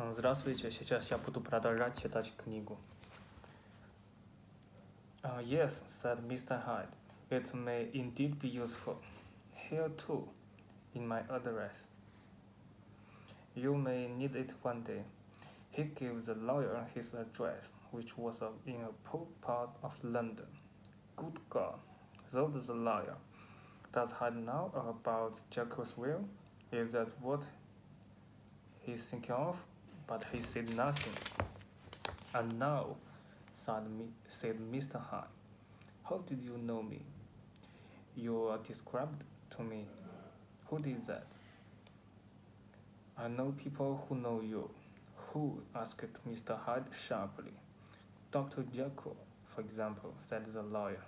Здравствуйте, сейчас я буду продолжать читать книгу. Yes, said Mr. Hyde. It may indeed be useful. Here too, in my address. You may need it one day. He gave the lawyer his address, which was in a poor part of London. Good God, thought the lawyer. Does Hyde know about Jekyll's will? Is that what he's thinking of? But he said nothing. And now, said Mr. Hyde, how did you know me? You described to me. Who did that? I know people who know you. Who? Asked Mr. Hyde sharply. Dr. Jekyll, for example, said the lawyer.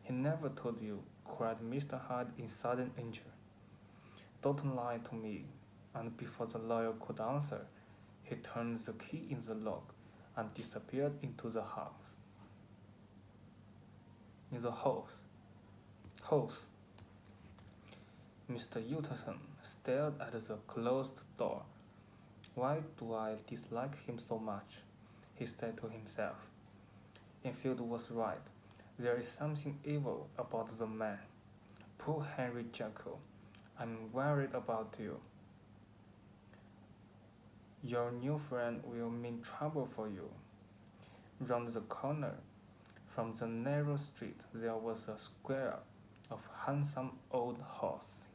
He never told you, cried Mr. Hyde in sudden anger. Don't lie to me. And before the lawyer could answer, he turned the key in the lock and disappeared into the house. In the house. Mr. Utterson stared at the closed door. Why do I dislike him so much? He said to himself. Enfield was right. There is something evil about the man. Poor Henry Jekyll. I'm worried about you. Your new friend will mean trouble for you. Round the corner, from the narrow street, there was a square of handsome old houses.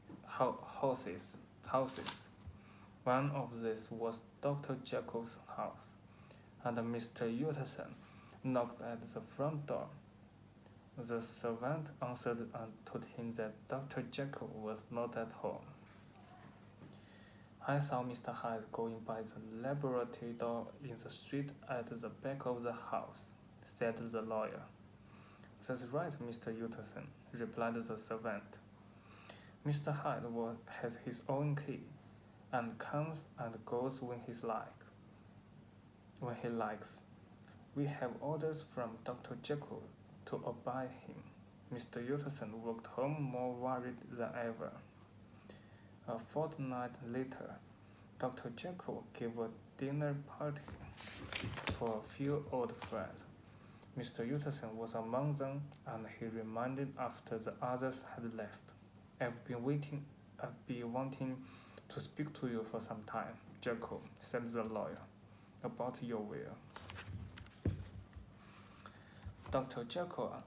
One of these was Dr. Jekyll's house, and Mr. Utterson knocked at the front door. The servant answered and told him that Dr. Jekyll was not at home. I saw Mr. Hyde going by the laboratory door in the street at the back of the house, said the lawyer. That's right, Mr. Utterson, replied the servant. Mr. Hyde has his own key, and comes and goes when he likes. We have orders from Dr. Jekyll to obey him. Mr. Utterson walked home more worried than ever. A fortnight later, Dr. Jekyll gave a dinner party for a few old friends. Mr. Utterson was among them, and he remained after the others had left. I've been wanting to speak to you for some time, Jekyll, said the lawyer, about your will. Dr. Jekyll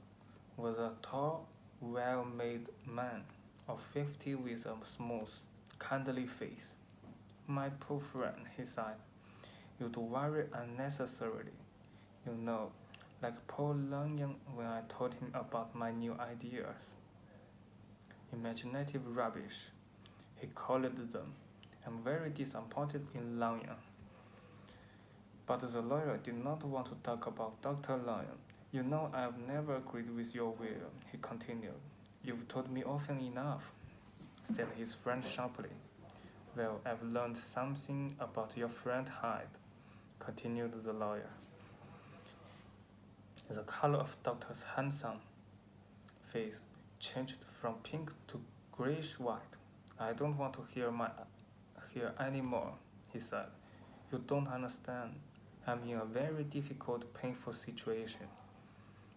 was a tall, well-made man of 50 with a smooth, kindly face. My poor friend, he sighed, you'd worry unnecessarily. You know, like poor Lanyon when I told him about my new ideas. Imaginative rubbish, he called them. I'm very disappointed in Lanyon. But the lawyer did not want to talk about Dr. Lanyon. You know I've never agreed with your will, he continued. You've told me often enough, said his friend sharply. Well, I've learned something about your friend Hyde, continued the lawyer. The color of Doctor's handsome face changed from pink to grayish-white. I don't want to hear any more, he said. You don't understand. I'm in a very difficult, painful situation.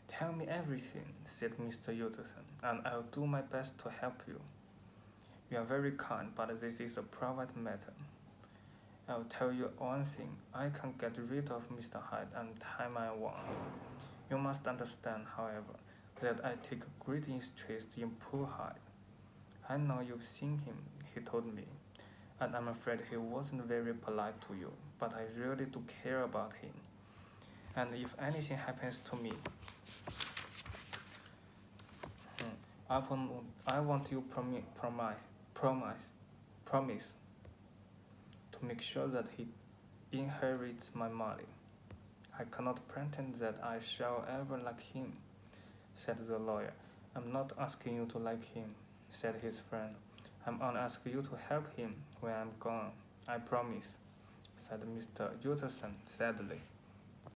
Tell me everything, said Mr. Utterson, and I'll do my best to help you. You are very kind, but this is a private matter. I'll tell you one thing. I can get rid of Mr. Hyde any time I want. You must understand, however, that I take great interest in poor Hyde. I know you've seen him, he told me, and I'm afraid he wasn't very polite to you, but I really do care about him. And if anything happens to me, I want you promise to make sure that he inherits my money. I cannot pretend that I shall ever like him, said the lawyer. I'm not asking you to like him, said his friend. I'm only asking you to help him when I'm gone. I promise, said Mr. Utterson sadly.